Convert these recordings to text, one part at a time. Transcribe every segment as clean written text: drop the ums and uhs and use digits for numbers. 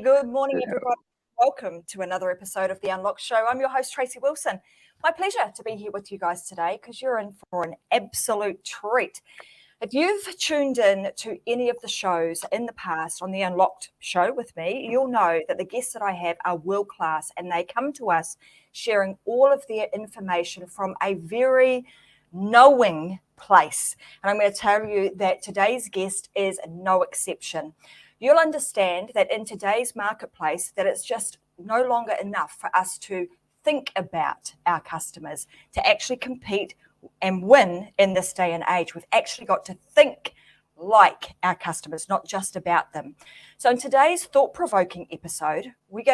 Good morning, Hello. everybody. Welcome to another episode of The Unlocked Show. I'm your host, Tracy Wilson. My pleasure to be here with you guys today because you're in for an absolute treat. If you've tuned in to any of the shows in the past on The Unlocked Show with me, you'll know that the guests that I have are world-class and they come to us sharing all of their information from a very knowing place. And I'm going to tell you that today's guest is no exception. You'll understand that in today's marketplace that it's just no longer enough for us to think about our customers to actually compete and win in this day and age. We've actually got to think like our customers, not just about them. So in today's thought-provoking episode, you're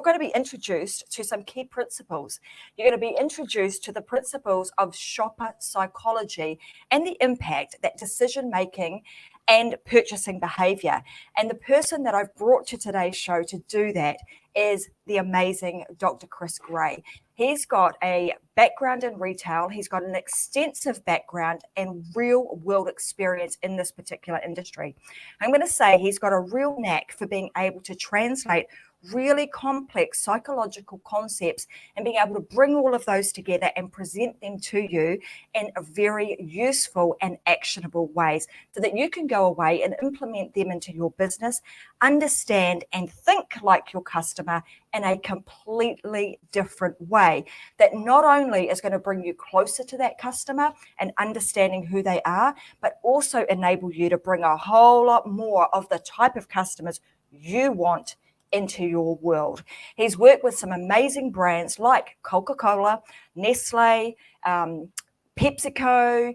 going to be introduced to some key principles. You're going to be introduced to the principles of shopper psychology and the impact that decision-making and purchasing behavior. And the person that I've brought to today's show to do that is the amazing Dr. Chris Gray. He's got a background in retail. He's got an extensive background and real world experience in this particular industry. I'm going to say he's got a real knack for being able to translate really complex psychological concepts and being able to bring all of those together and present them to you in a very useful and actionable ways so that you can go away and implement them into your business, understand and think like your customer in a completely different way that not only is going to bring you closer to that customer and understanding who they are, but also enable you to bring a whole lot more of the type of customers you want into your world. He's worked with some amazing brands like Coca-Cola, Nestle, PepsiCo,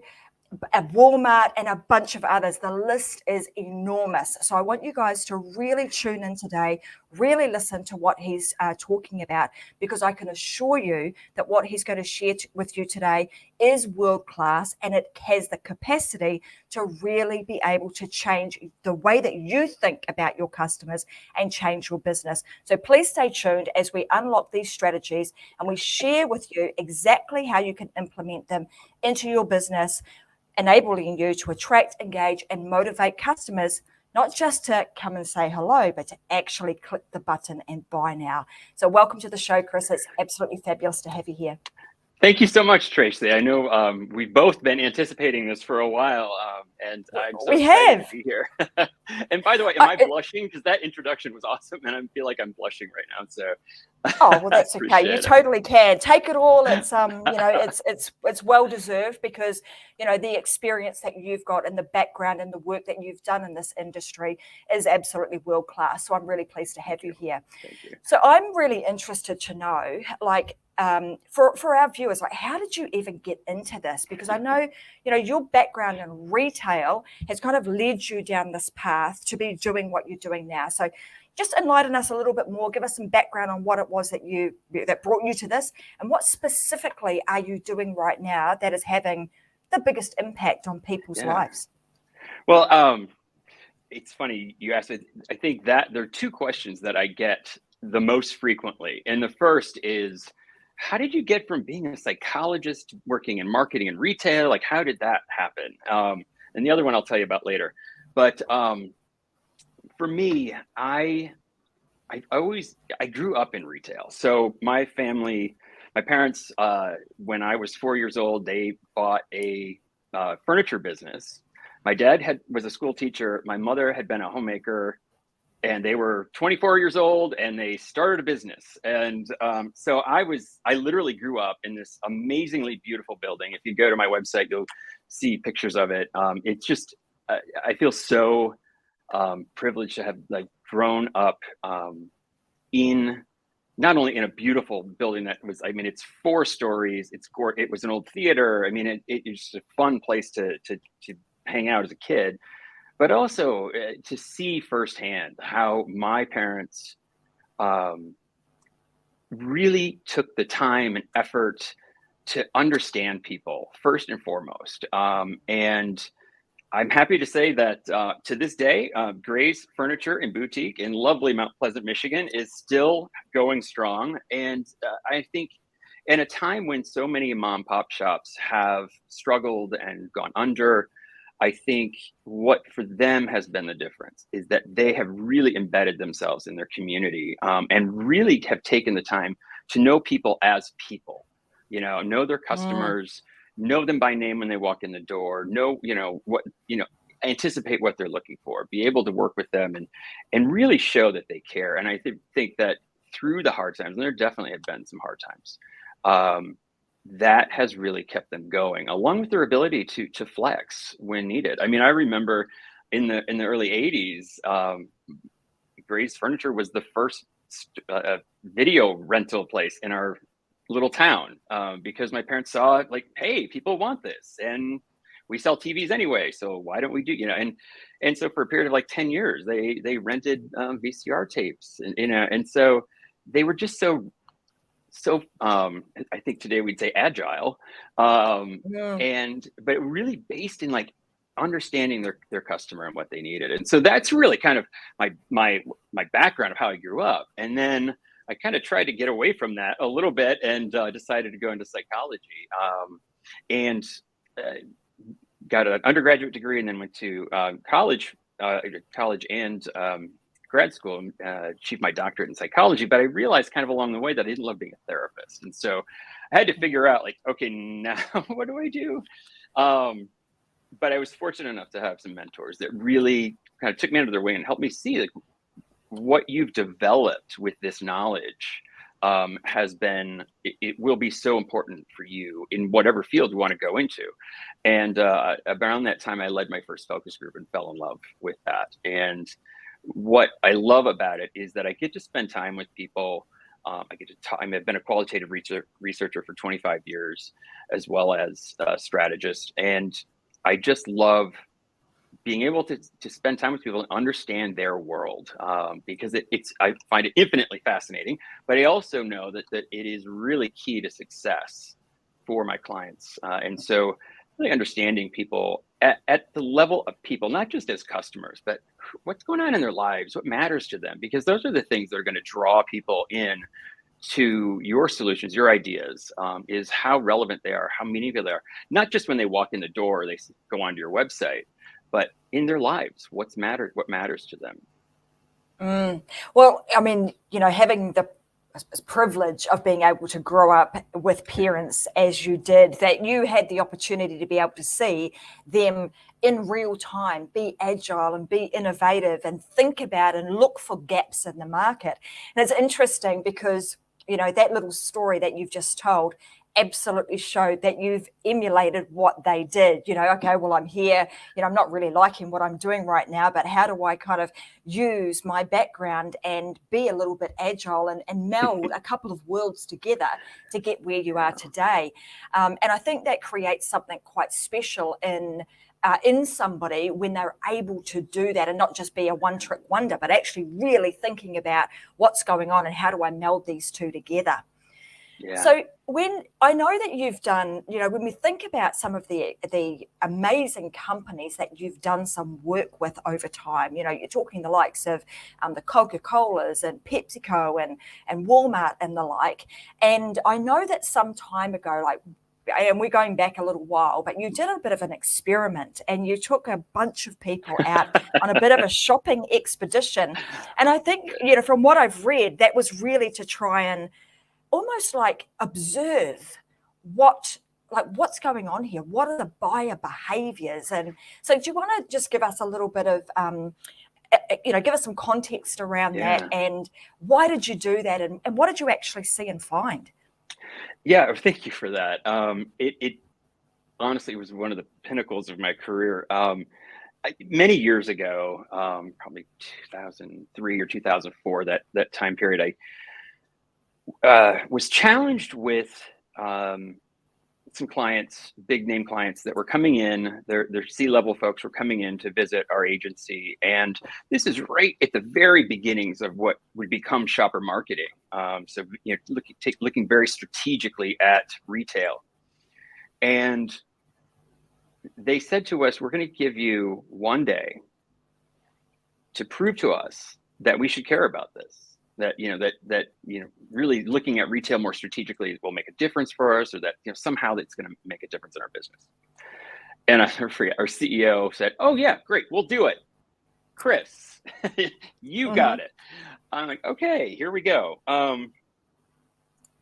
Walmart, and a bunch of others. The list is enormous. So I want you guys to really tune in today, really listen to what he's talking about, because I can assure you that what he's going to share with you today is world-class, and it has the capacity to really be able to change the way that you think about your customers and change your business. So please stay tuned as we unlock these strategies and we share with you exactly how you can implement them into your business, enabling you to attract, engage, and motivate customers, not just to come and say hello, but to actually click the button and buy now. So welcome to the show, Chris. It's absolutely fabulous to have you here. Thank you so much, Tracy. I know we've both been anticipating this for a while, and I'm so excited to be here. And by the way, am I blushing? Because that introduction was awesome, and I feel like I'm blushing right now. So, oh well, that's okay. You totally can take it all. It's it's well deserved because the experience that you've got and the background and the work that you've done in this industry is absolutely world class. So I'm really pleased to have you here. Thank you. So I'm really interested to know, for our viewers, how did you even get into this? Because I know, your background in retail has kind of led you down this path to be doing what you're doing now. So just enlighten us a little bit more, give us some background on what it was that brought you to this, and what specifically are you doing right now that is having the biggest impact on people's lives? Well, it's funny you asked it. I think that there are two questions that I get the most frequently. And the first is, how did you get from being a psychologist to working in marketing and retail? Like, how did that happen? And the other one I'll tell you about later. But for me, I grew up in retail. So my parents, when I was 4 years old, they bought a furniture business. My dad was a school teacher. My mother had been a homemaker. And they were 24 years old and they started a business. And so I literally grew up in this amazingly beautiful building. If you go to my website, you'll see pictures of it. It's just, I feel so privileged to have grown up in not only in a beautiful building that was, it's 4 stories. It was an old theater. It was just a fun place to hang out as a kid. But also to see firsthand how my parents really took the time and effort to understand people first and foremost. And I'm happy to say that to this day, Gray's Furniture and Boutique in lovely Mount Pleasant, Michigan is still going strong. And I think in a time when so many mom and pop shops have struggled and gone under, I think what for them has been the difference is that they have really embedded themselves in their community, and really have taken the time to know people as people, know their Mm. customers, know them by name when they walk in the door, know, what, anticipate what they're looking for, be able to work with them and really show that they care. And I think that through the hard times, and there definitely have been some hard times, that has really kept them going, along with their ability to flex when needed. I mean, I remember in the early 80s, Gray's Furniture was the first video rental place in our little town, because my parents saw, like, hey, people want this, and we sell TVs anyway, so why don't we do, and so for a period of like 10 years, they rented VCR tapes, and so they were just I think today we'd say agile, Mm. but really based in like understanding their customer and what they needed. And so that's really kind of my background of how I grew up. And then I kind of tried to get away from that a little bit, and decided to go into psychology, and got an undergraduate degree, and then went to college and grad school, and achieved my doctorate in psychology. But I realized kind of along the way that I didn't love being a therapist. And so I had to figure out, like, okay, now what do I do? But I was fortunate enough to have some mentors that really kind of took me under their wing and helped me see, like, what you've developed with this knowledge has been, it will be so important for you in whatever field you want to go into. And around that time, I led my first focus group and fell in love with that. And what I love about it is that I get to spend time with people. I get to time. I've been a qualitative researcher for 25 years, as well as a strategist. And I just love being able to spend time with people and understand their world, because I find it infinitely fascinating. But I also know that it is really key to success for my clients. And so really understanding people at the level of people, not just as customers, but what's going on in their lives, what matters to them, because those are the things that are going to draw people in to your solutions, your ideas, is how relevant they are, how meaningful they are, not just when they walk in the door or they go onto your website, but in their lives, what matters to them. Mm. Well, I mean, having the privilege of being able to grow up with parents as you did, that you had the opportunity to be able to see them in real time, be agile and be innovative and think about and look for gaps in the market. And it's interesting because, that little story that you've just told absolutely showed that you've emulated what they did. Okay, well, I'm here, I'm not really liking what I'm doing right now, but how do I kind of use my background and be a little bit agile and meld a couple of worlds together to get where you are today? And I think that creates something quite special in somebody when they're able to do that and not just be a one-trick wonder, but actually really thinking about what's going on and how do I meld these two together. Yeah. So when I know that you've done, when we think about some of the amazing companies that you've done some work with over time, you're talking the likes of the Coca-Colas and PepsiCo and Walmart and the like. And I know that some time ago, and we're going back a little while, but you did a bit of an experiment and you took a bunch of people out on a bit of a shopping expedition. And I think, from what I've read, that was really to try and almost like observe what's going on here. What are the buyer behaviors? And so do you want to just give us a little bit of, give us some context around that, and why did you do that, and what did you actually see and find? Yeah, thank you for that. It honestly was one of the pinnacles of my career. Many years ago, probably 2003 or 2004, that time period, I was challenged with some clients, big name clients that were coming in. Their C-level folks were coming in to visit our agency, and this is right at the very beginnings of what would become shopper marketing. So looking very strategically at retail, and they said to us, "We're going to give you one day to prove to us that we should care about this. That really looking at retail more strategically will make a difference for us, or that somehow that's going to make a difference in our business." And I forget, our CEO said, "Oh yeah, great, we'll do it. Chris, you got it." I'm like, okay, here we go.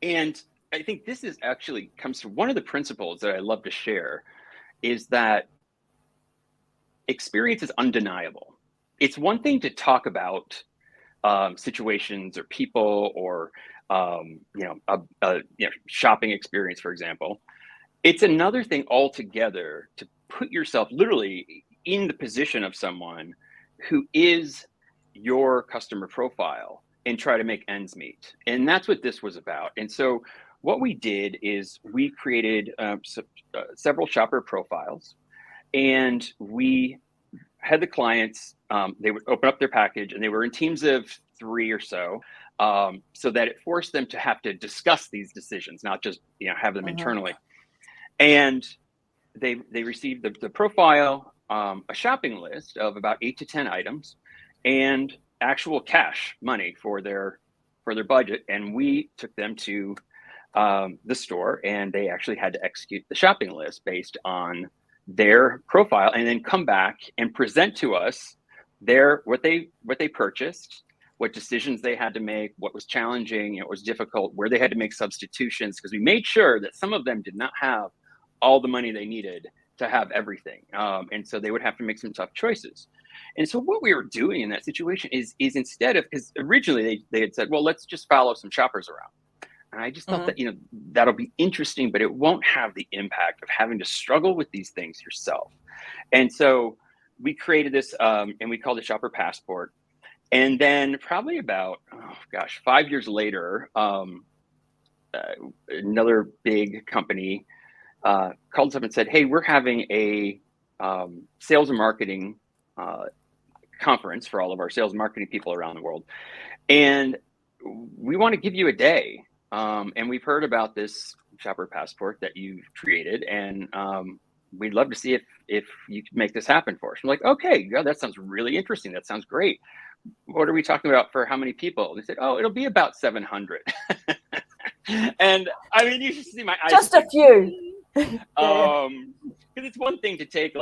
And I think this is actually comes to one of the principles that I love to share is that experience is undeniable. It's one thing to talk about situations or people or a shopping experience, for example. It's another thing altogether to put yourself literally in the position of someone who is your customer profile and try to make ends meet. And that's what this was about. And so what we did is we created several shopper profiles, and we had the clients, they would open up their package, and they were in teams of 3 or so, so that it forced them to have to discuss these decisions, not just have them internally. And they received the profile, a shopping list of about 8 to 10 items, and actual cash money for their budget. And we took them to the store, and they actually had to execute the shopping list based on their profile, and then come back and present to us what they purchased, what decisions they had to make, what was challenging, what was difficult, where they had to make substitutions, because we made sure that some of them did not have all the money they needed to have everything. And so they would have to make some tough choices. And so what we were doing in that situation is instead of, because originally they had said, well, let's just follow some shoppers around. And I just thought that, that'll be interesting, but it won't have the impact of having to struggle with these things yourself. And so we created this, and we called it Shopper Passport. And then probably about, 5 years later, another big company called us up and said, hey, we're having a sales and marketing conference for all of our sales and marketing people around the world. And we want to give you a day. And we've heard about this Shopper Passport that you've created, and we'd love to see if you could make this happen for us. I'm like, okay, yeah, that sounds really interesting. That sounds great. What are we talking about for how many people? They said, oh, it'll be about 700. And I mean, you should see my eyes. Just a few. Because it's one thing to take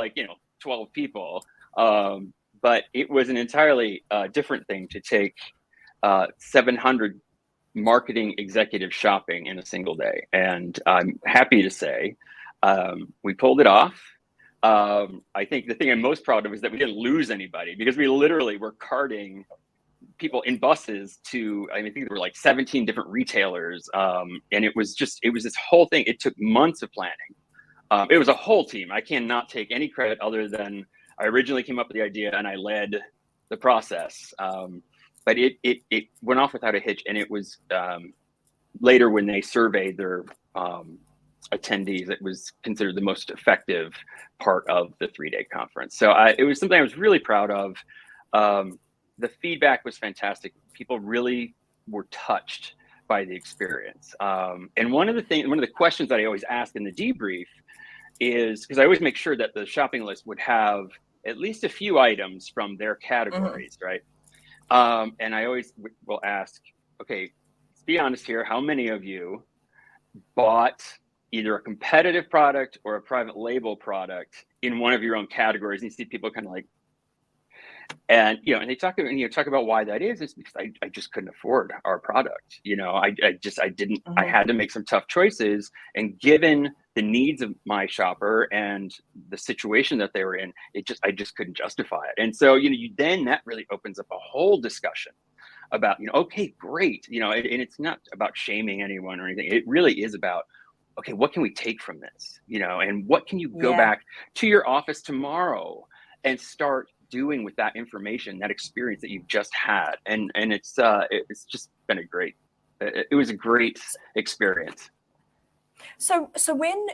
12 people, but it was an entirely different thing to take 700 marketing executive shopping in a single day. And I'm happy to say we pulled it off. I think the thing I'm most proud of is that we didn't lose anybody, because we literally were carting people in buses to, I think there were like 17 different retailers. And it was this whole thing. It took months of planning. It was a whole team. I cannot take any credit other than I originally came up with the idea and I led the process. But it went off without a hitch. And it was later, when they surveyed their attendees, it was considered the most effective part of the 3-day conference. So it was something I was really proud of. The feedback was fantastic. People really were touched by the experience. And one of the questions that I always ask in the debrief is, because I always make sure that the shopping list would have at least a few items from their categories, right? And I always will ask, okay, let's be honest here. How many of you bought either a competitive product or a private label product in one of your own categories? And you see people kind of like, and and they talk about why that is. It's because I just couldn't afford our product. I didn't. I had to make some tough choices, and given the needs of my shopper and the situation that they were in, I just couldn't justify it. And so then that really opens up a whole discussion about okay, great, and it's not about shaming anyone or anything. It really is about, okay, what can we take from this, and what can you go back to your office tomorrow and start doing with that information, that experience that you've just had. And it's just been it was a great experience. So when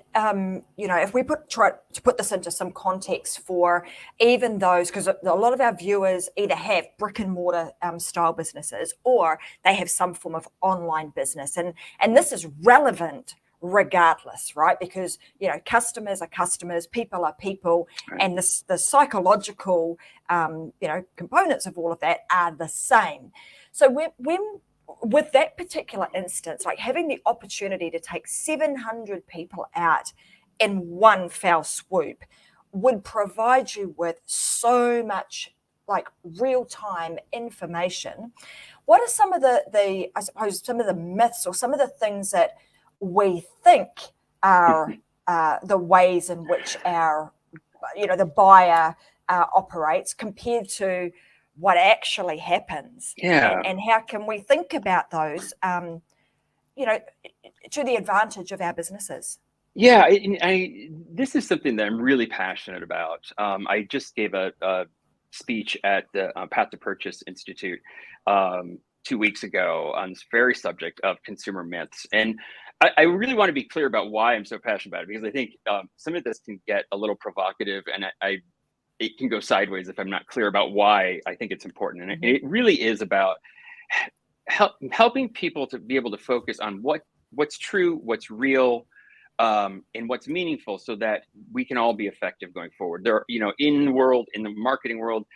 if we try to put this into some context for even those, because a lot of our viewers either have brick and mortar style businesses, or they have some form of online business, and this is relevant regardless, right? Because customers are customers, people are people, right. And the psychological components of all of that are the same. So when with that particular instance, like having the opportunity to take 700 people out in one foul swoop, would provide you with so much like real-time information. What are some of the I suppose some of the myths or some of the things that we think are the ways in which our, the buyer operates compared to what actually happens? Yeah. And how can we think about those, to the advantage of our businesses? Yeah, this is something that I'm really passionate about. I just gave a speech at the Path to Purchase Institute 2 weeks ago on this very subject of consumer myths. And I really want to be clear about why I'm so passionate about it, because I think some of this can get a little provocative, and it can go sideways if I'm not clear about why I think it's important. And it really is about helping people to be able to focus on what's true, what's real, and what's meaningful, so that we can all be effective going forward. There are, in the marketing world,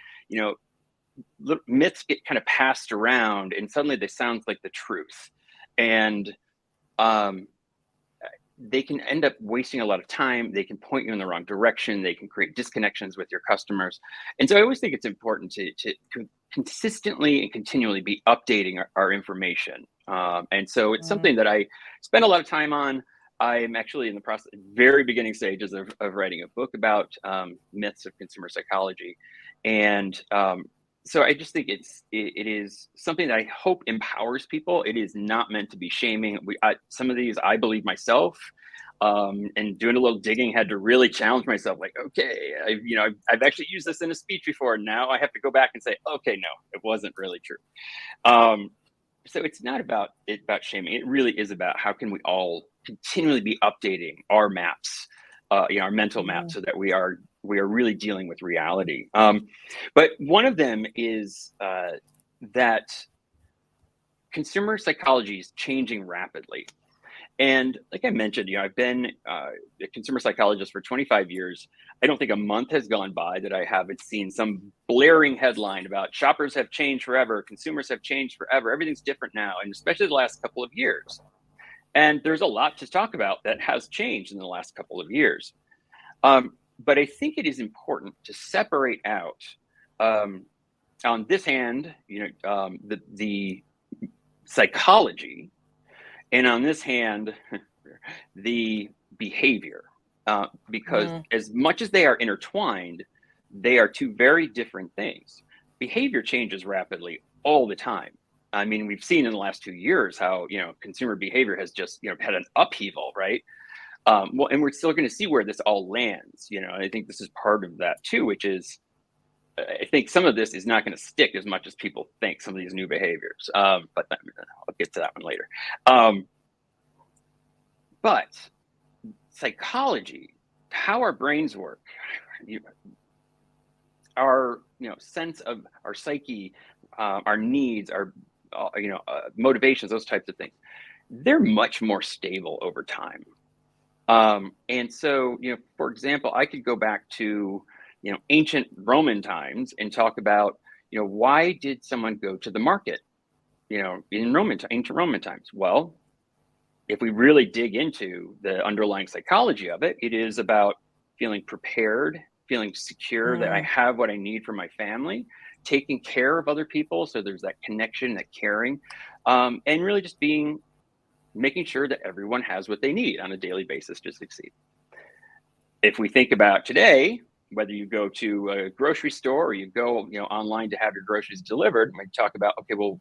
myths get kind of passed around, and suddenly they sound like the truth, and they can end up wasting a lot of time. They can point you in the wrong direction. They can create disconnections with your customers. And so I always think it's important to consistently and continually be updating our information. And so it's something that I spend a lot of time on. I'm actually in the process, very beginning stages of writing a book about myths of consumer psychology. And so I just think it is something that I hope empowers people. It is not meant to be shaming. Some of these I believe myself, and doing a little digging, had to really challenge myself. Like, okay, I've actually used this in a speech before. Now I have to go back and say, okay, no, it wasn't really true. So it's not about shaming. It really is about how can we all continually be updating our maps, our mental maps, so that we are really dealing with reality. But one of them is that consumer psychology is changing rapidly. And like I mentioned, I've been a consumer psychologist for 25 years. I don't think a month has gone by that I haven't seen some blaring headline about shoppers have changed forever, consumers have changed forever, everything's different now, and especially the last couple of years. And there's a lot to talk about that has changed in the last couple of years. But I think it is important to separate out, on this hand, the psychology, and on this hand, the behavior, because as much as they are intertwined, they are two very different things. Behavior changes rapidly all the time. I mean, we've seen in the last 2 years how, consumer behavior has just, had an upheaval, right? Well, and we're still going to see where this all lands. I think this is part of that too, which is, I think some of this is not going to stick as much as people think, some of these new behaviors. But I'll get to that one later. But psychology, how our brains work, our sense of our psyche, our needs, our motivations, those types of things, they're much more stable over time. And so, for example, I could go back to ancient Roman times and talk about why did someone go to the market in ancient Roman times? Well, if we really dig into the underlying psychology of it, it is about feeling prepared, feeling secure that I have what I need for my family, taking care of other people. So there's that connection, that caring, and really just making sure that everyone has what they need on a daily basis to succeed. If we think about today, whether you go to a grocery store or you go online to have your groceries delivered, we talk about, okay, well,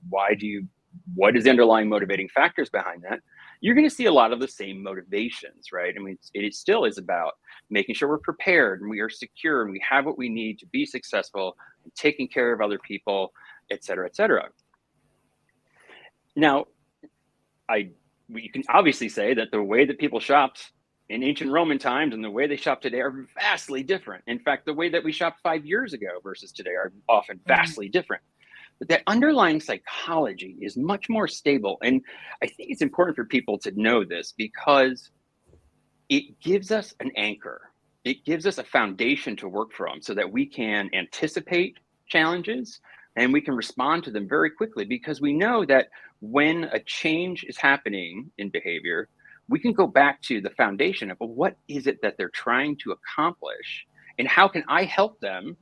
what is the underlying motivating factors behind that? You're going to see a lot of the same motivations, right? I mean, it still is about making sure we're prepared and we are secure and we have what we need to be successful, and taking care of other people, et cetera, et cetera. Now, you can obviously say that the way that people shopped in ancient Roman times and the way they shop today are vastly different. In fact, the way that we shopped 5 years ago versus today are often vastly different. But that underlying psychology is much more stable. And I think it's important for people to know this because it gives us an anchor. It gives us a foundation to work from so that we can anticipate challenges and we can respond to them very quickly, because we know that when a change is happening in behavior, we can go back to the foundation of, well, what is it that they're trying to accomplish? and how can I help them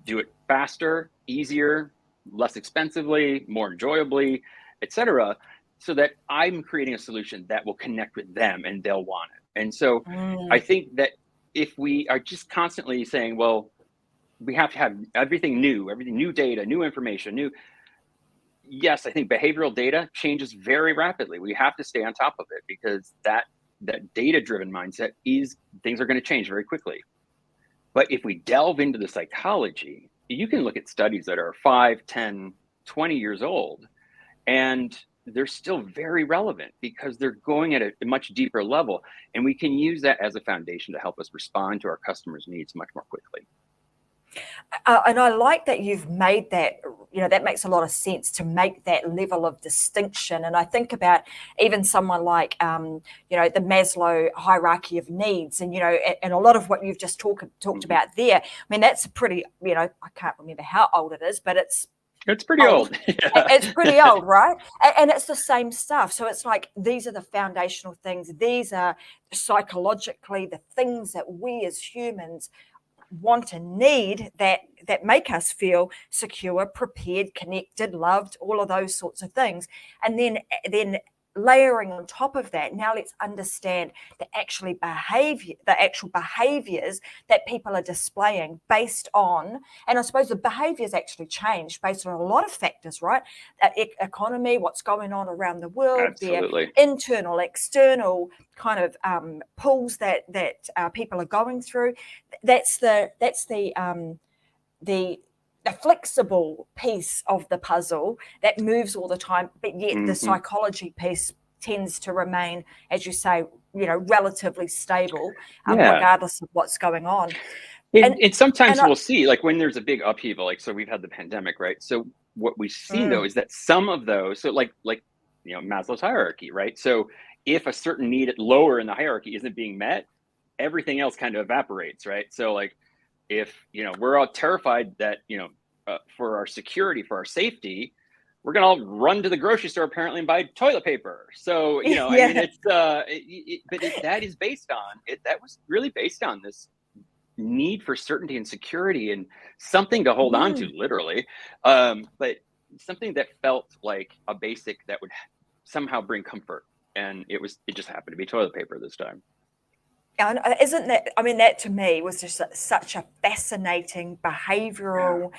do it faster, easier, less expensively, more enjoyably, etc., so that I'm creating a solution that will connect with them and they'll want it. And so I think that if we are just constantly saying, well, we have to have everything new data, new information, yes, I think behavioral data changes very rapidly. We have to stay on top of it because that data-driven mindset is things are going to change very quickly. But if we delve into the psychology, you can look at studies that are 5, 10, 20 years old, and they're still very relevant because they're going at a much deeper level. And we can use that as a foundation to help us respond to our customers' needs much more quickly. And I like that you've made that, that makes a lot of sense to make that level of distinction. And I think about even someone like, the Maslow hierarchy of needs and, and a lot of what you've just talked about there. I mean, that's a pretty, I can't remember how old it is, but it's pretty old. Yeah. It's pretty old, right? And it's the same stuff. So it's like, these are the foundational things. These are psychologically the things that we as humans want and need that make us feel secure, prepared, connected, loved, all of those sorts of things. And then layering on top of that, now let's understand the actual behaviors that people are displaying based on, and I suppose the behaviors actually change based on a lot of factors, right? Economy, what's going on around the world, Absolutely. their internal, external kind of pulls that people are going through. That's the flexible piece of the puzzle that moves all the time, but yet the psychology piece tends to remain, as you say, relatively stable, regardless of what's going on. And sometimes we'll see, like when there's a big upheaval, like so we've had the pandemic, right? So what we see though is that some of those, so like Maslow's hierarchy, right? So if a certain need lower in the hierarchy isn't being met, everything else kind of evaporates, right? So like if we're all terrified that for our security, for our safety, we're gonna all run to the grocery store apparently and buy toilet paper. So I mean, it's that is based on it. That was really based on this need for certainty and security and something to hold on to, literally, but something that felt like a basic that would somehow bring comfort, and it just happened to be toilet paper this time. And isn't that, I mean, that to me was just such a fascinating behavioral,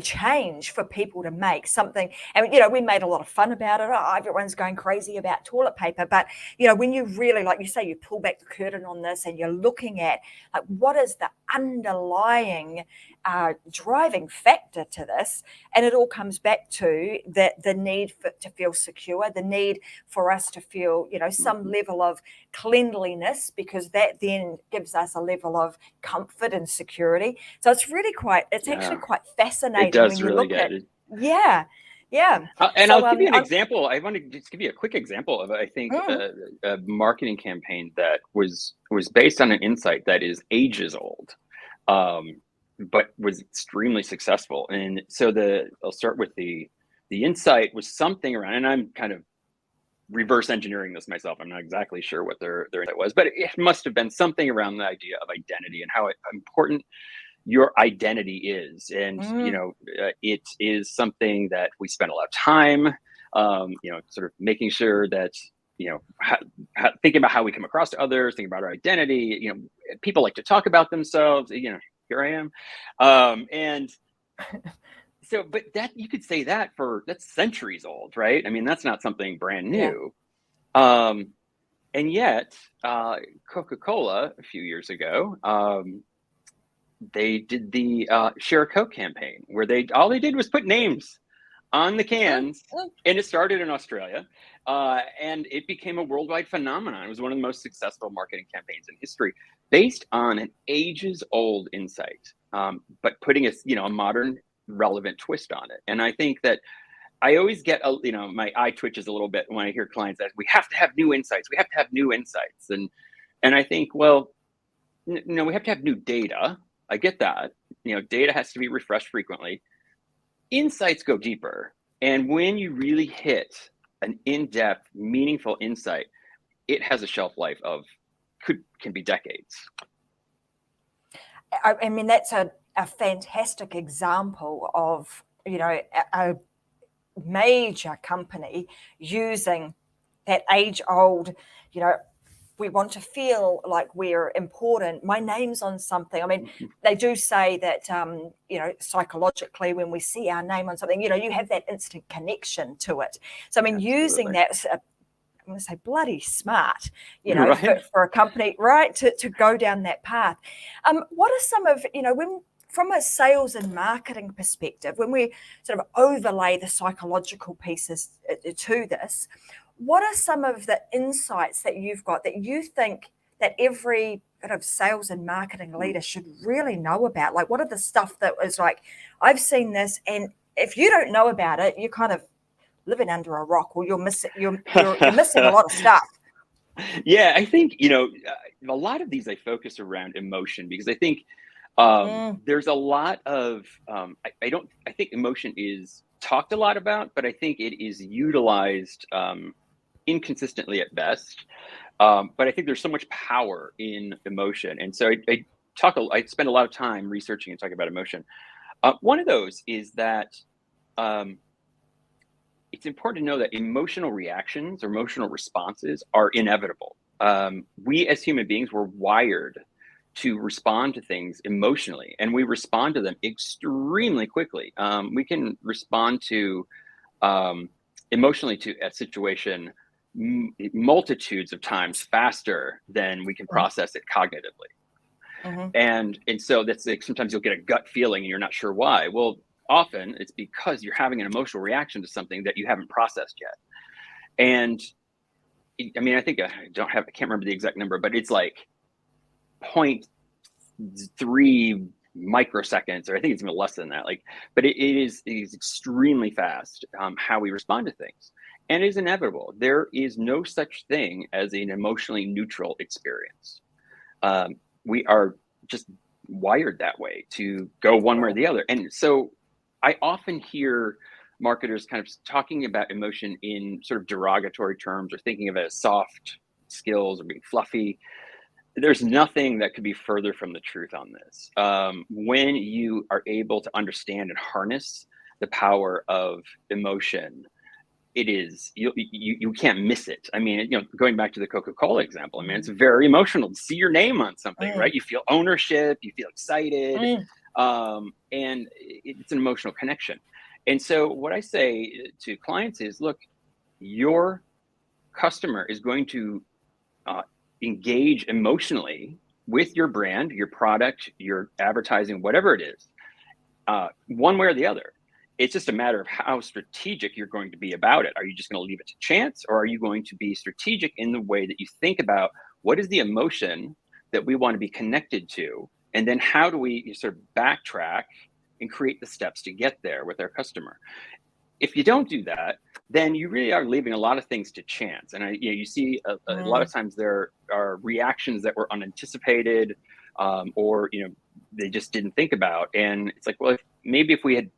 change for people to make something. And, we made a lot of fun about it. Oh, everyone's going crazy about toilet paper. But, when you really, like you say, you pull back the curtain on this and you're looking at like, what is the underlying driving factor to this? And it all comes back to the need to feel secure, the need for us to feel, some level of cleanliness, because that then gives us a level of comfort and security. So it's really actually quite fascinating. It does when you really look get at it. Yeah. And I'll give you an example. I want to just give you a quick example of, I think, a marketing campaign that was based on an insight that is ages old, but was extremely successful. And so I'll start with the insight was something around, and I'm kind of reverse engineering this myself. I'm not exactly sure what their insight was, but it must have been something around the idea of identity and how important your identity is. And it is something that we spend a lot of time sort of making sure that thinking about how we come across to others, thinking about our identity. People like to talk about themselves. Here I am, and so, but that you could say that's centuries old, right? I mean, that's not something brand new. And yet Coca-Cola a few years ago, they did the Share a Coke campaign, where all they did was put names on the cans, and it started in Australia, and it became a worldwide phenomenon. It was one of the most successful marketing campaigns in history, based on an ages-old insight, but putting a modern, relevant twist on it. And I think that I always get my eye twitches a little bit when I hear clients that we have to have new insights. We have to have new insights, and I think, well, no, we have to have new data. I get that. Data has to be refreshed frequently. Insights go deeper. And when you really hit an in-depth, meaningful insight, it has a shelf life of can be decades. I mean, that's a fantastic example of, a major company using that age-old, we want to feel like we're important. My name's on something. I mean, they do say that, psychologically, when we see our name on something, you have that instant connection to it. So, I mean, using that, I'm going to say bloody smart, Right. for a company, right, to go down that path. What are some of, when, from a sales and marketing perspective, when we sort of overlay the psychological pieces to this, what are some of the insights that you've got that you think that every kind of sales and marketing leader should really know about? Like, what are the stuff that is like, I've seen this, and if you don't know about it, you're kind of living under a rock, or you're missing a lot of stuff. Yeah, I think, a lot of these I focus around emotion, because I think there's a lot of, I think emotion is talked a lot about, but I think it is utilized inconsistently at best. But I think there's so much power in emotion. And so I spend a lot of time researching and talking about emotion. One of those is that it's important to know that emotional reactions or emotional responses are inevitable. We as human beings were wired to respond to things emotionally, and we respond to them extremely quickly. We can respond to emotionally to a situation multitudes of times faster than we can process it cognitively. And so that's like, sometimes you'll get a gut feeling and you're not sure why. Well, often it's because you're having an emotional reaction to something that you haven't processed yet. And I mean, I think I can't remember the exact number, but it's like 0.3 microseconds, or I think it's even less than that. But it is extremely fast how we respond to things, and it is inevitable. There is no such thing as an emotionally neutral experience. We are just wired that way to go one way or the other. And so I often hear marketers kind of talking about emotion in sort of derogatory terms, or thinking of it as soft skills or being fluffy. There's nothing that could be further from the truth on this. When you are able to understand and harness the power of emotion, it is, you can't miss it. I mean, going back to the Coca-Cola example, I mean, it's very emotional to see your name on something, right? You feel ownership, you feel excited, and it's an emotional connection. And so what I say to clients is, look, your customer is going to engage emotionally with your brand, your product, your advertising, whatever it is, one way or the other. It's just a matter of how strategic you're going to be about it. Are you just going to leave it to chance, or are you going to be strategic in the way that you think about what is the emotion that we want to be connected to? And then how do we sort of backtrack and create the steps to get there with our customer? If you don't do that, then you really are leaving a lot of things to chance. And you see a lot of times there are reactions that were unanticipated, or they just didn't think about. And it's like, well, if we had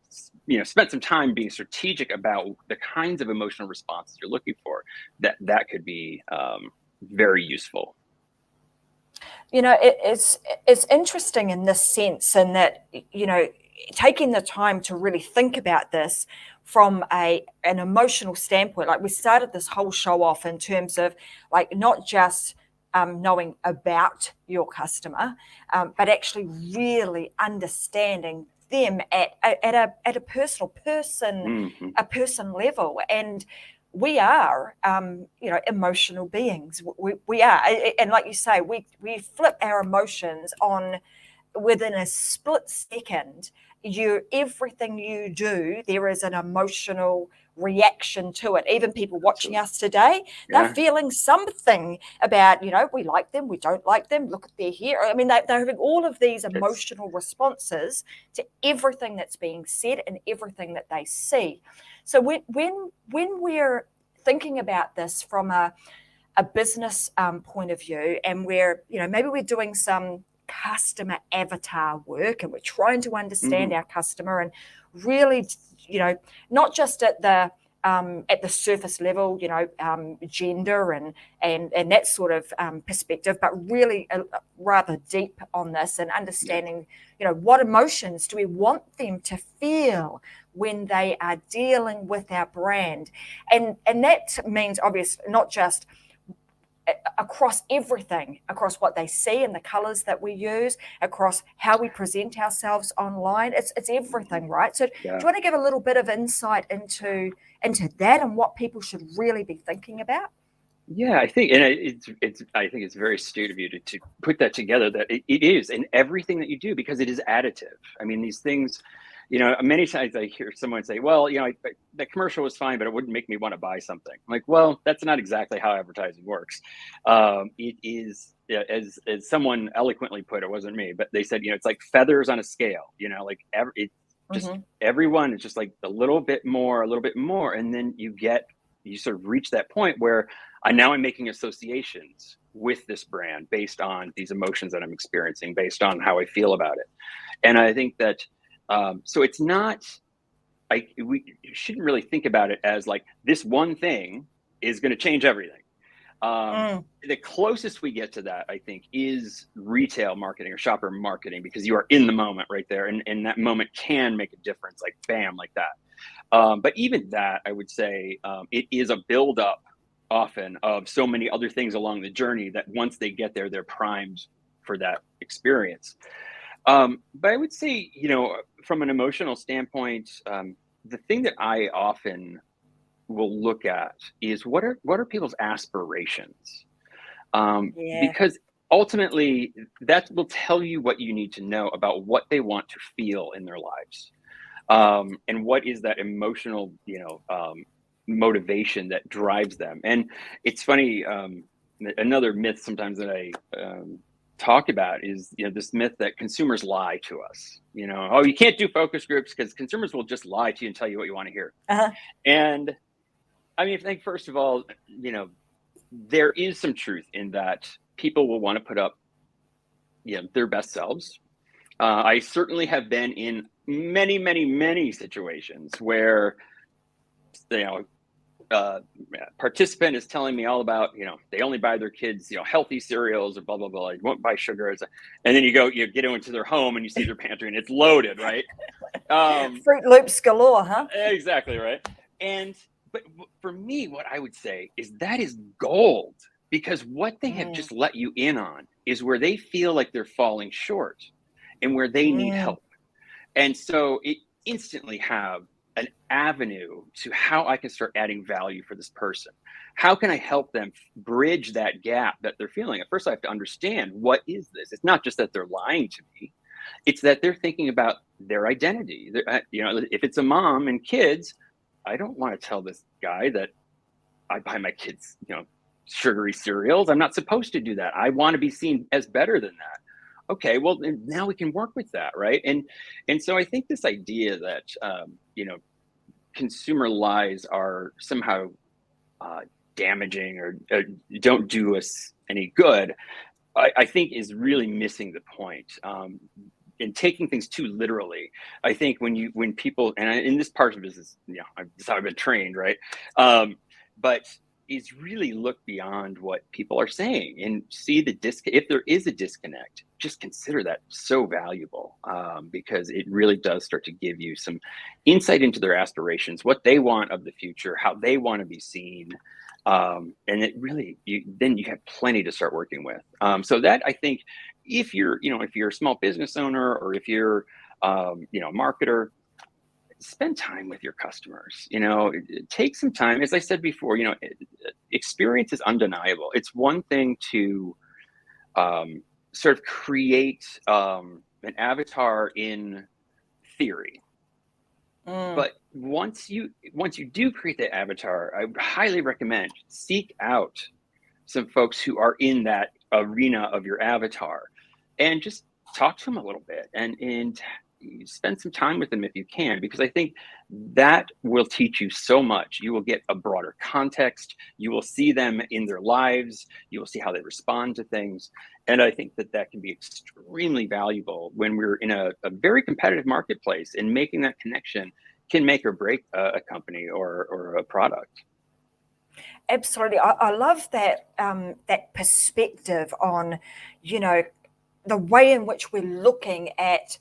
spent some time being strategic about the kinds of emotional responses you're looking for, that could be very useful. It's interesting in this sense, in that taking the time to really think about this from an emotional standpoint. Like, we started this whole show off in terms of, like, not just knowing about your customer, but actually really understanding them at a personal a person level. And we are emotional beings. We are, and like you say, we flip our emotions on within a split second. Everything you do, there is an emotional reaction to it. Even people watching us today, they're feeling something about, we like them, we don't like them, look at their hair. I mean, they're having all of these emotional responses to everything that's being said and everything that they see. So when we're thinking about this from a business point of view, and we're, maybe we're doing some customer avatar work, and we're trying to understand our customer, and really, not just at the at the surface level, gender and that sort of perspective, but really rather deep on this and understanding, what emotions do we want them to feel when they are dealing with our brand, and that means obviously not just across everything, across what they see and the colors that we use, across how we present ourselves online. It's everything, right? So do you want to give a little bit of insight into that and what people should really be thinking about? Yeah, I think, and I think it's very astute of you to put that together, that it is in everything that you do, because it is additive. I mean, these things, many times I hear someone say, well, the commercial was fine, but it wouldn't make me want to buy something. I'm like, well, that's not exactly how advertising works. It is, as someone eloquently put, it wasn't me, but they said, it's like feathers on a scale, everyone is just like a little bit more, and then you sort of reach that point where I'm making associations with this brand based on these emotions that I'm experiencing, based on how I feel about it. And I think that, so it's not, we shouldn't really think about it as like this one thing is going to change everything. The closest we get to that, I think, is retail marketing or shopper marketing, because you are in the moment right there. And that moment can make a difference, like bam, like that. But even that, I would say, it is a buildup often of so many other things along the journey that once they get there, they're primed for that experience. But I would say, from an emotional standpoint, the thing that I often will look at is what are people's aspirations? Because ultimately that will tell you what you need to know about what they want to feel in their lives. And what is that emotional, motivation that drives them. And it's funny, another myth sometimes that I talk about is, this myth that consumers lie to us. Oh, you can't do focus groups because consumers will just lie to you and tell you what you want to hear. And I mean, I think first of all, there is some truth in that people will want to put up, their best selves. I certainly have been in many, many, many situations where, participant is telling me all about, they only buy their kids, healthy cereals or blah, blah, blah. You won't buy sugar. And then you get into their home and you see their pantry and it's loaded, right? Fruit Loops galore, huh? Exactly, right. But for me, what I would say is that is gold, because what they have just let you in on is where they feel like they're falling short and where they need help. And so it instantly have an avenue to how I can start adding value for this person. How can I help them bridge that gap that they're feeling? At first, I have to understand, what is this? It's not just that they're lying to me. It's that they're thinking about their identity. If it's a mom and kids, I don't want to tell this guy that I buy my kids, sugary cereals. I'm not supposed to do that. I want to be seen as better than that. Okay, well, now we can work with that, right? And so I think this idea that consumer lies are somehow damaging or don't do us any good, I think is really missing the point. And taking things too literally. I think when people, and in this part of business, this is how I've been trained, right? But is really look beyond what people are saying and see the if there is a disconnect, just consider that so valuable, because it really does start to give you some insight into their aspirations, what they want of the future, how they want to be seen. And it really, then you have plenty to start working with. So that, I think, if you're a small business owner, or if you're, a marketer, spend time with your customers, take some time. As I said before, experience is undeniable. It's one thing to, sort of create, an avatar in theory. But once you do create that avatar, I highly recommend seek out some folks who are in that arena of your avatar and just talk to them a little bit and spend some time with them if you can, because I think that will teach you so much. You will get a broader context. You will see them in their lives. You will see how they respond to things. And I think that can be extremely valuable when we're in a very competitive marketplace, and making that connection can make or break a company or a product. Absolutely. I love that that perspective on, the way in which we're looking at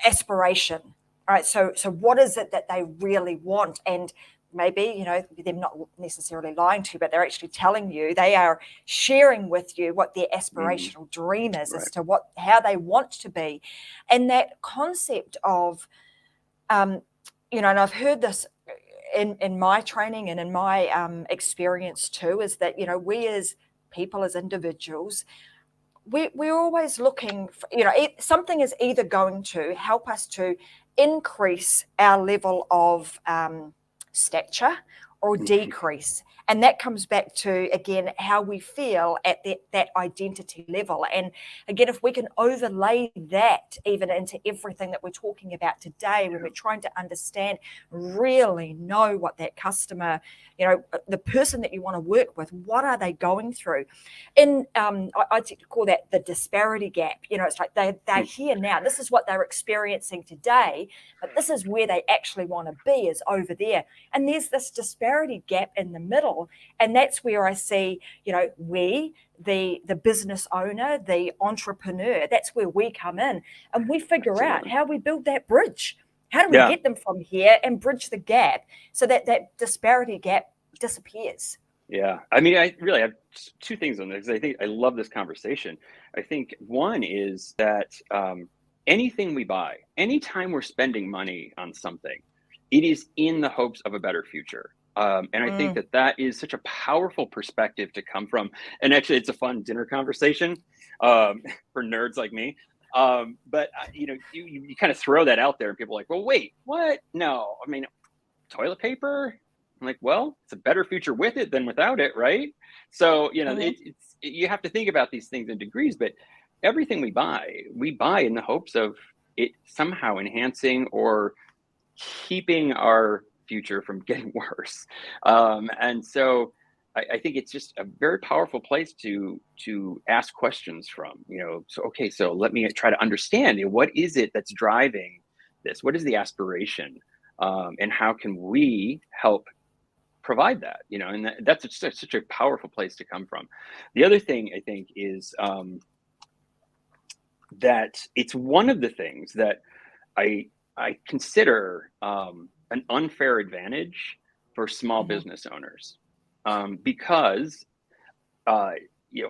aspiration, right? So what is it that they really want? And maybe, they're not necessarily lying to you, but they're actually telling you, they are sharing with you what their aspirational dream is, Right. as to how they want to be. And that concept of, and I've heard this in my training and in my experience too, is that, we as people, as individuals, we're always looking for, something is either going to help us to increase our level of stature or decrease. And that comes back to, again, how we feel at that identity level. And again, if we can overlay that even into everything that we're talking about today, when we're trying to understand, really know what that customer, the person that you want to work with, what are they going through? In I call that the disparity gap. It's like they're here now. This is what they're experiencing today, but this is where they actually want to be, is over there. And there's this disparity gap in the middle. And that's where I see, we, the business owner, the entrepreneur, that's where we come in, and we figure out how we build that bridge. How do we get them from here and bridge the gap so that that disparity gap disappears? Yeah. I mean, I really have two things on this. I think I love this conversation. I think one is that anything we buy, anytime we're spending money on something, it is in the hopes of a better future. And I think that is such a powerful perspective to come from. And actually, it's a fun dinner conversation for nerds like me. But you kind of throw that out there, and people are like, well, wait, what? No, I mean, toilet paper? I'm like, well, it's a better future with it than without it, right? So, you have to think about these things in degrees, but everything we buy in the hopes of it somehow enhancing or keeping our future from getting worse. And so I think it's just a very powerful place to ask questions from, so let me try to understand, what is it that's driving this? What is the aspiration? And how can we help provide that? And that's such a powerful place to come from. The other thing I think is that it's one of the things that I consider an unfair advantage for small business owners, because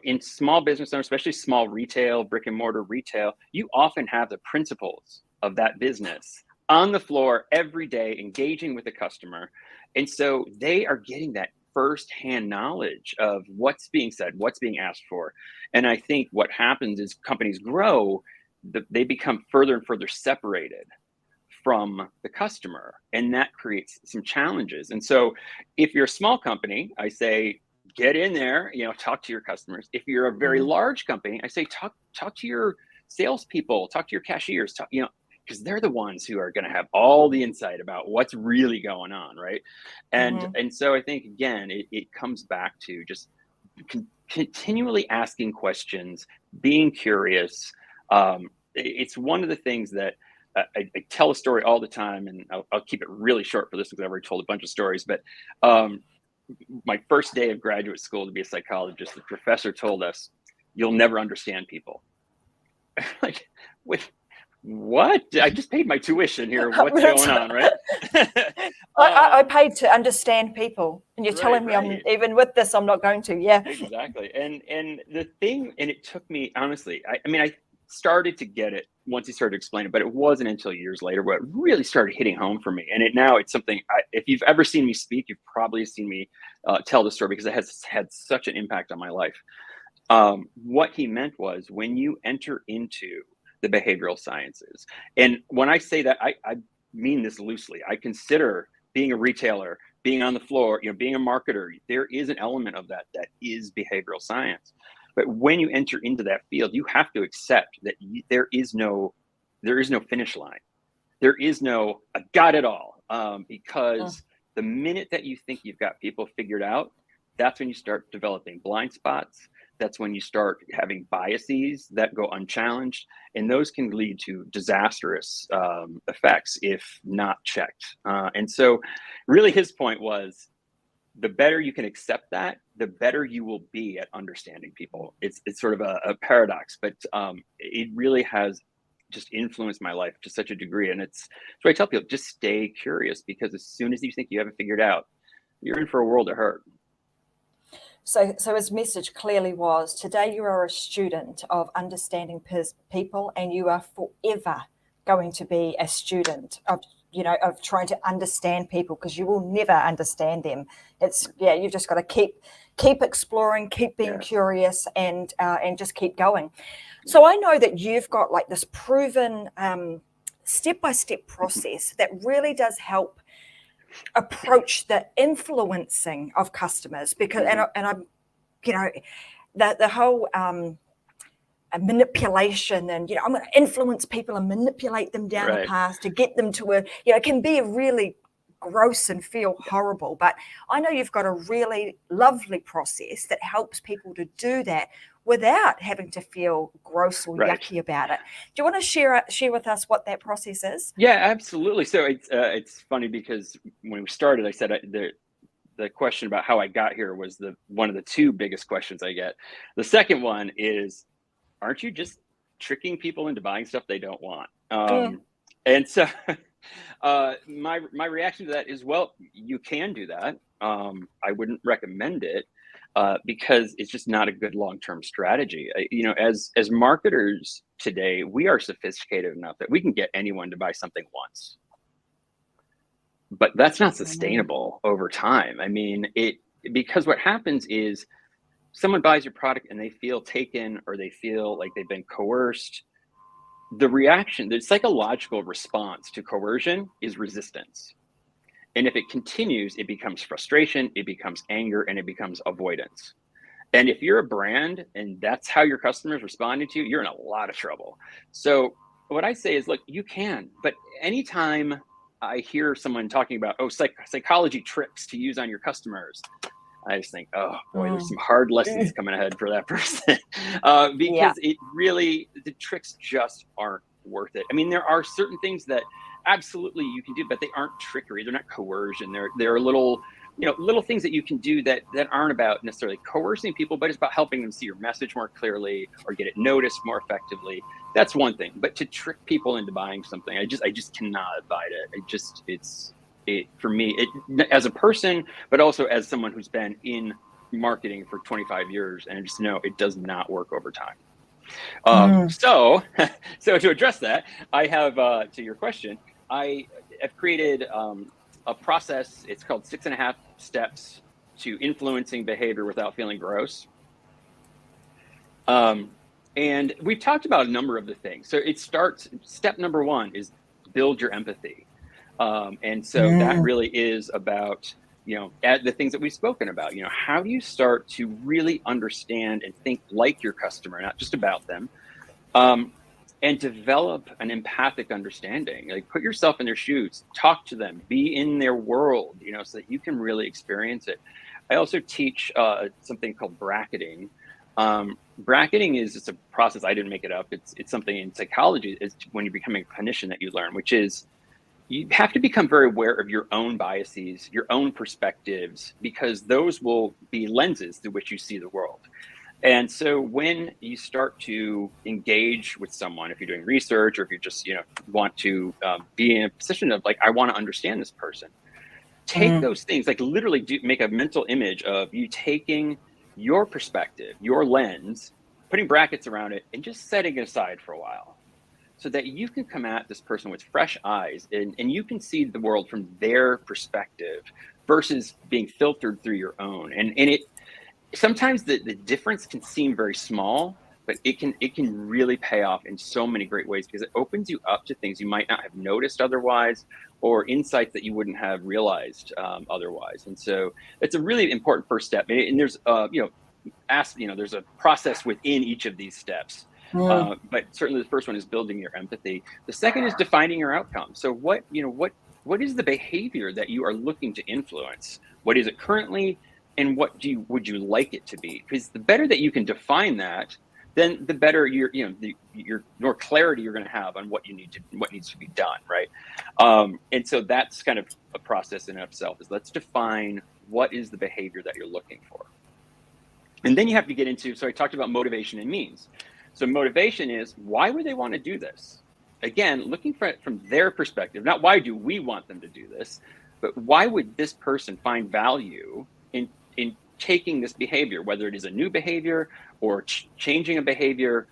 in small business owners, especially small retail, brick and mortar retail, you often have the principles of that business on the floor every day, engaging with the customer. And so they are getting that firsthand knowledge of what's being said, what's being asked for. And I think what happens is companies grow, they become further and further separated from the customer, and that creates some challenges. And so if you're a small company, I say, get in there, talk to your customers. If you're a very large company, I say, talk to your salespeople, talk to your cashiers, because they're the ones who are going to have all the insight about what's really going on, right? And so I think, again, it comes back to just continually asking questions, being curious. It's one of the things that I tell a story all the time, and I'll keep it really short for this because I've already told a bunch of stories. But my first day of graduate school to be a psychologist, the professor told us, "You'll never understand people." Like, what? I just paid my tuition here. What's going on, right? I paid to understand people, and you're telling me I'm even with this, I'm not going to. Yeah, exactly. And the thing, and it took me, honestly, I started to get it once he started to explain it, but it wasn't until years later where it really started hitting home for me. And now it's something, if you've ever seen me speak, you've probably seen me tell the story because it has had such an impact on my life. What he meant was, when you enter into the behavioral sciences, and when I say that, I mean this loosely. I consider being a retailer, being on the floor, being a marketer, there is an element of that is behavioral science. But when you enter into that field, you have to accept that there is no finish line. There is no, I got it all. Because the minute that you think you've got people figured out, that's when you start developing blind spots. that's when you start having biases that go unchallenged, and those can lead to disastrous effects if not checked. And so really his point was, the better you can accept that, the better you will be at understanding people. It's sort of a paradox, but it really has just influenced my life to such a degree. And it's so I tell people, just stay curious, because as soon as you think you haven't figured out, you're in for a world of hurt. So his message clearly was, today you are a student of understanding people, and you are forever going to be a student of, of trying to understand people, because you will never understand them. You've just got to keep exploring, keep being curious, and just keep going. So I know that you've got like this proven step-by-step process that really does help approach the influencing of customers, because and I'm the whole manipulation, and I'm going to influence people and manipulate them down a path to get them to it can be a really gross and feel horrible. But I know you've got a really lovely process that helps people to do that without having to feel gross or yucky about it. Do you want to share with us what that process is? Yeah, absolutely. So it's funny, because when we started, I said the question about how I got here was one of the two biggest questions I get. The second one is, aren't you just tricking people into buying stuff they don't want? And so my reaction to that is, well, you can do that. I wouldn't recommend it because it's just not a good long-term strategy. As marketers today, we are sophisticated enough that we can get anyone to buy something once, but that's not sustainable over time. I mean, because what happens is someone buys your product and they feel taken, or they feel like they've been coerced. The psychological response to coercion is resistance. And if it continues, it becomes frustration, it becomes anger, and it becomes avoidance. And if you're a brand and that's how your customers responding to you, you're in a lot of trouble. So what I say is, look, you can, but anytime I hear someone talking about, psychology tricks to use on your customers, I just think, oh boy, there's some hard lessons coming ahead for that person. Because it really, the tricks just aren't worth it. I mean, there are certain things that absolutely you can do, but they aren't trickery. They're not coercion. They're little things that you can do that aren't about necessarily coercing people, but it's about helping them see your message more clearly or get it noticed more effectively. That's one thing. But to trick people into buying something, I just cannot abide it. For me, as a person, but also as someone who's been in marketing for 25 years, and I just know it does not work over time. So to address that, I have, to your question, I have created a process. It's called 6.5 steps to influencing behavior without feeling gross. And we've talked about a number of the things. So step number 1 is build your empathy. And so that really is about, the things that we've spoken about. How do you start to really understand and think like your customer, not just about them, and develop an empathic understanding? Like, put yourself in their shoes, talk to them, be in their world, so that you can really experience it. I also teach something called bracketing. Bracketing is just a process. I didn't make it up. It's something in psychology. It's when you're becoming a clinician that you learn, which is, you have to become very aware of your own biases, your own perspectives, because those will be lenses through which you see the world. And so when you start to engage with someone, if you're doing research, or if you just, want to be in a position of like, I want to understand this person, take those things, like literally make a mental image of you taking your perspective, your lens, putting brackets around it, and just setting it aside for a while, so that you can come at this person with fresh eyes, and you can see the world from their perspective versus being filtered through your own. And it sometimes the difference can seem very small, but it can really pay off in so many great ways, because it opens you up to things you might not have noticed otherwise, or insights that you wouldn't have realized otherwise. And so it's a really important first step. And there's there's a process within each of these steps. But certainly the first one is building your empathy. The second is defining your outcome. So what is the behavior that you are looking to influence? What is it currently? and what would you like it to be? Because the better that you can define that, then the better your more clarity you're going to have on what needs to be done, right? And so that's kind of a process in itself. Is let's define what is the behavior that you're looking for, and then you have to get into. So I talked about motivation and means. So motivation is, why would they want to do this? Again, looking for it from their perspective, not why do we want them to do this, but why would this person find value in taking this behavior, whether it is a new behavior or changing a behavior.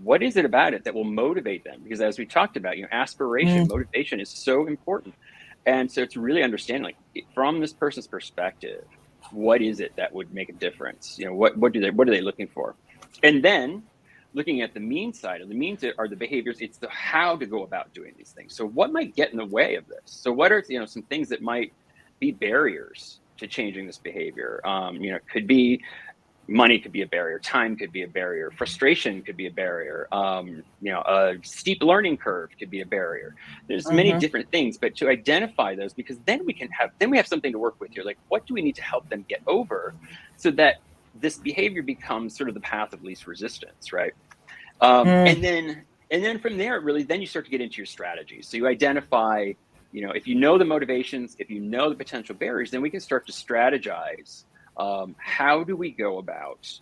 What is it about it that will motivate them? Because as we talked about, aspiration, motivation is so important. And so it's really understanding, like, from this person's perspective, what is it that would make a difference? What are they looking for? And then looking at the mean side, and the means are the behaviors. It's the how to go about doing these things. So what might get in the way of this? So what are some things that might be barriers to changing this behavior? Could be money, could be a barrier, time could be a barrier, frustration could be a barrier, a steep learning curve could be a barrier. There's many different things, but to identify those, because then we have something to work with here. Like, what do we need to help them get over so that this behavior becomes sort of the path of least resistance, right? And then from there, really, then you start to get into your strategies. So you identify, if you know the motivations, if you know the potential barriers, then we can start to strategize. How do we go about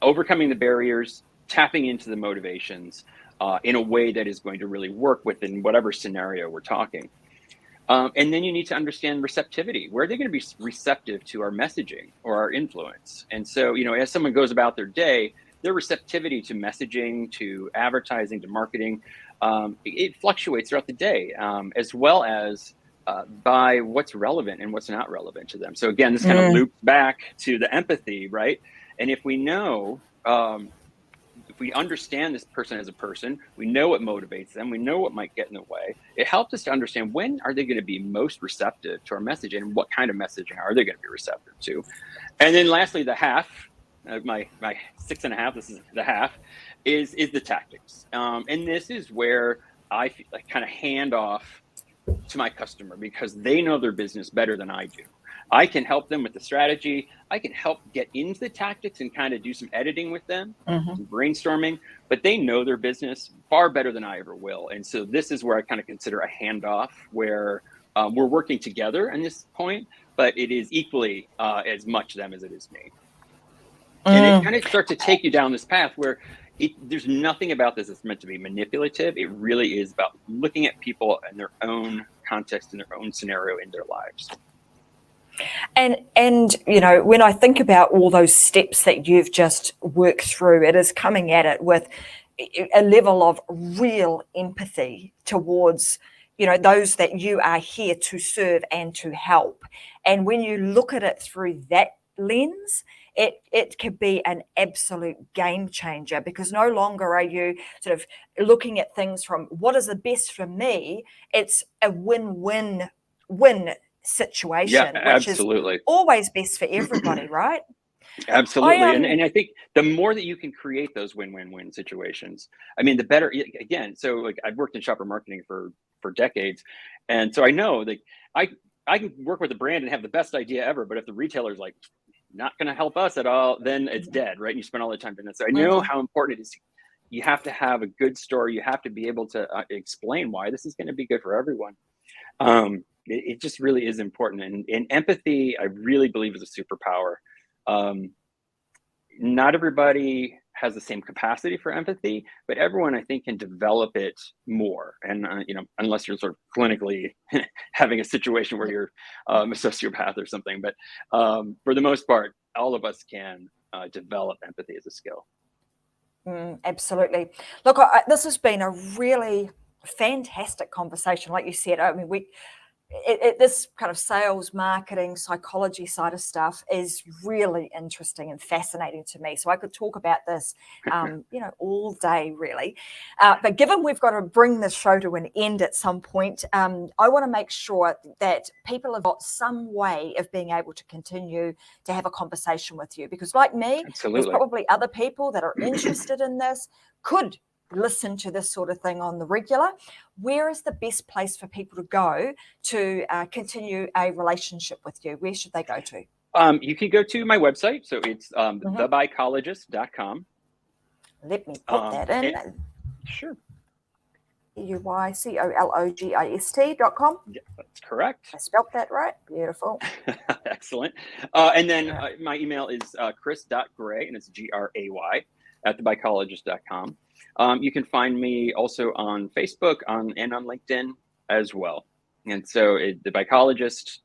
overcoming the barriers, tapping into the motivations in a way that is going to really work within whatever scenario we're talking? And then you need to understand receptivity. Where are they going to be receptive to our messaging or our influence? And so, as someone goes about their day, their receptivity to messaging, to advertising, to marketing, it fluctuates throughout the day, as well as by what's relevant and what's not relevant to them. So again, this kind of loops back to the empathy, right? And if we know, if we understand this person as a person, we know what motivates them, we know what might get in the way, it helps us to understand when are they going to be most receptive to our message, and what kind of messaging are they going to be receptive to. And then lastly, the half, my 6.5, this is the half, is the tactics. And this is where I feel like kind of hand off to my customer, because they know their business better than I do. I can help them with the strategy. I can help get into the tactics and kind of do some editing with them, some brainstorming, but they know their business far better than I ever will. And so this is where I kind of consider a handoff, where we're working together at this point, but it is equally as much them as it is me. And it kind of starts to take you down this path where there's nothing about this that's meant to be manipulative. It really is about looking at people in their own context, in their own scenario, in their lives. And when I think about all those steps that you've just worked through, it is coming at it with a level of real empathy towards those that you are here to serve and to help. And when you look at it through that lens, it could be an absolute game changer, because no longer are you sort of looking at things from what is the best for me. It's a win-win-win situation, which absolutely. is always best for everybody, right? Absolutely. And I think the more that you can create those win-win-win situations, I mean, the better. Again, so like, I've worked in shopper marketing for decades, and so I know that I can work with a brand and have the best idea ever, but if the retailer's like not going to help us at all, then it's dead, right? And you spend all the time doing that. So I know how important it is. You have to have a good story. You have to be able to explain why this is going to be good for everyone. It just really is important. And empathy, I really believe, is a superpower. Not everybody has the same capacity for empathy, but everyone, I think, can develop it more. And, unless you're sort of clinically having a situation where you're a sociopath or something. But for the most part, all of us can develop empathy as a skill. Absolutely. Look, this has been a really fantastic conversation. Like you said, I mean, this kind of sales, marketing, psychology side of stuff is really interesting and fascinating to me. So I could talk about this, all day, really. But given we've got to bring this show to an end at some point, I want to make sure that people have got some way of being able to continue to have a conversation with you. Because like me, Absolutely. there's probably other people that are interested in this, could listen to this sort of thing on the regular, where is the best place for people to go to continue a relationship with you? Where should they go to? You can go to my website. So it's thebichologist.com. Let me put that in. Sure. UYCOLOGIST.com. Yeah, that's correct. I spelled that right. Beautiful. Excellent. And then my email is chris.gray, and it's GRAY, at thebichologist.com. You can find me also on Facebook and on LinkedIn as well. And so the Bichologist,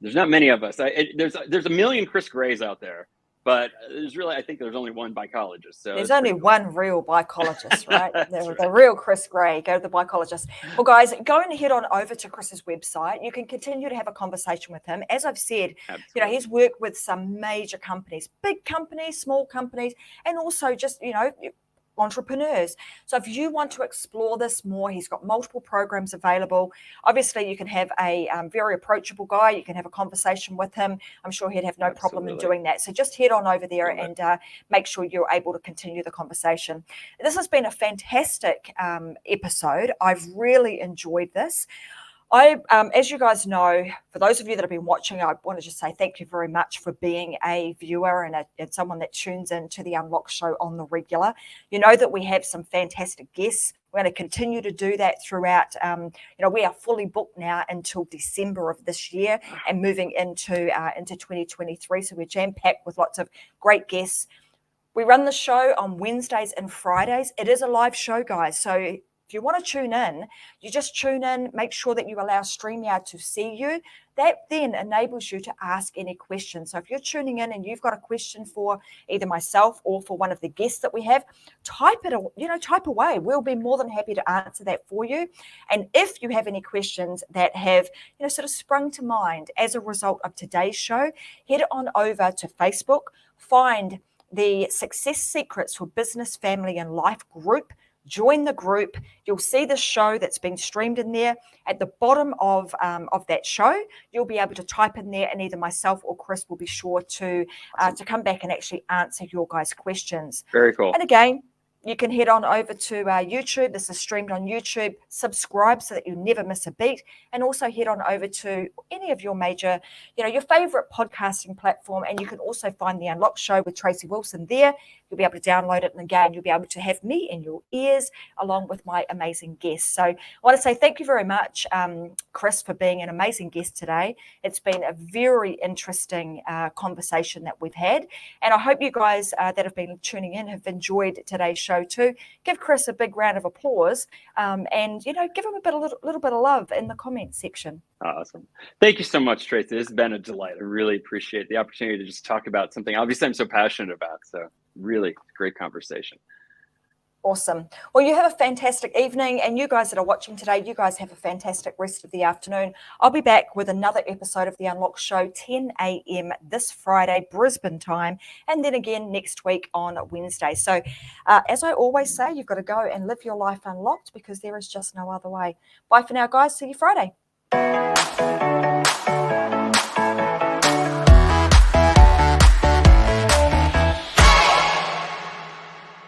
there's not many of us. There's a million Chris Grays out there, but I think there's only one Bichologist. So there's only one real Bichologist, right? Right. The real Chris Gray. Go to the Bichologist. Well, guys, go and head on over to Chris's website. You can continue to have a conversation with him. As I've said, Absolutely. He's worked with some major companies, big companies, small companies, and also just, entrepreneurs. So if you want to explore this more, he's got multiple programs available. Obviously, you can have a very approachable guy. You can have a conversation with him. I'm sure he'd have no problem in doing that. So just head on over there and make sure you're able to continue the conversation. This has been a fantastic episode. I've really enjoyed this. As you guys know, for those of you that have been watching, I want to just say thank you very much for being a viewer and someone that tunes into the Unlocked Show on the regular. You know that we have some fantastic guests. We're going to continue to do that throughout. We are fully booked now until December of this year and moving into 2023. So we're jam-packed with lots of great guests. We run the show on Wednesdays and Fridays. It is a live show, guys. So if you want to tune in, you just tune in, make sure that you allow StreamYard to see you. That then enables you to ask any questions. So if you're tuning in and you've got a question for either myself or for one of the guests that we have, type away. We'll be more than happy to answer that for you. And if you have any questions that have, sort of sprung to mind as a result of today's show, head on over to Facebook, find the Success Secrets for Business, Family and Life group. Join the group. You'll see the show that's been streamed in there. At the bottom of that show, you'll be able to type in there, and either myself or Chris will be sure to come back and actually answer your guys' questions. Very cool. And again, you can head on over to YouTube. This is streamed on YouTube. Subscribe so that you never miss a beat. And also head on over to any of your major, your favorite podcasting platform. And you can also find the Unlocked Show with Tracy Wilson there. You'll be able to download it. And again, you'll be able to have me in your ears along with my amazing guests. So I want to say thank you very much, Chris, for being an amazing guest today. It's been a very interesting conversation that we've had. And I hope you guys that have been tuning in have enjoyed today's show too. Give Chris a big round of applause and give him a little bit of love in the comments section. Awesome. Thank you so much, Tracy. This has been a delight. I really appreciate the opportunity to just talk about something obviously I'm so passionate about. So really great conversation. Awesome. Well, you have a fantastic evening, and you guys that are watching today, you guys have a fantastic rest of the afternoon. I'll be back with another episode of The Unlocked Show, 10 a.m. this Friday, Brisbane time, and then again next week on Wednesday. So as I always say, you've got to go and live your life unlocked because there is just no other way. Bye for now, guys. See you Friday.